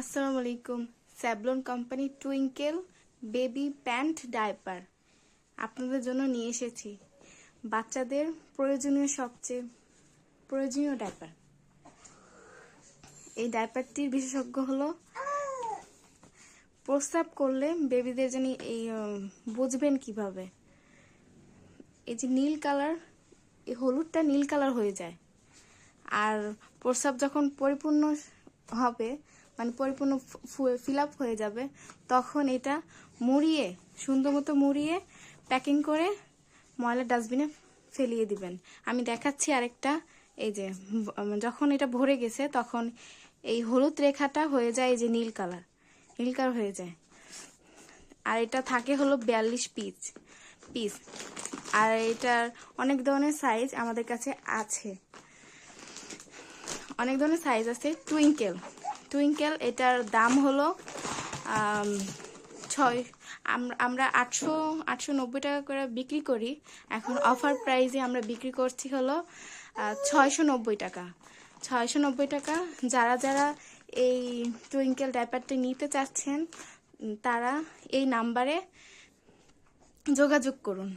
আসসালামু আলাইকুম। Savlon company twinkle baby pant diaper আপনাদের জন্য নিয়ে এসেছি। বাচ্চাদের সবচেয়ে প্রয়োজনীয় ডাইপার। এই ডাইপারটির বিশেষজ্ঞ হলো প্রস্রাব করলে বেবিদের জন্য বুঝবেন কিভাবে। এই যে নীল কালার, এই হলুদটা নীল কালার হয়ে যায়, আর প্রস্রাব যখন পরিপূর্ণ হবে, মানে পরিপূর্ণ ফিল আপ হয়ে যাবে, তখন এটা মুড়িয়ে, সুন্দর মতো মুড়িয়ে প্যাকিং করে ময়লা ডাস্টবিনে ফেলিয়ে দিবেন। আমি দেখাচ্ছি আরেকটা। এই যে যখন এটা ভরে গেছে, তখন এই হলুদ রেখাটা হয়ে যায় এই যে নীল কালার হয়ে যায়। আর এটা থাকে হলো 42 পিস। আর এটার অনেক ধরনের সাইজ আমাদের কাছে আছে, অনেক ধরনের সাইজ আছে। টুইঙ্কেল এটার দাম হলো আমরা 890 টাকা করে বিক্রি করি। এখন অফার প্রাইসে আমরা বিক্রি করছি হলো 690 টাকা। যারা যারা এই টুইঙ্কেল ডাইপারটি নিতে চাচ্ছেন, তারা এই নাম্বারে যোগাযোগ করুন।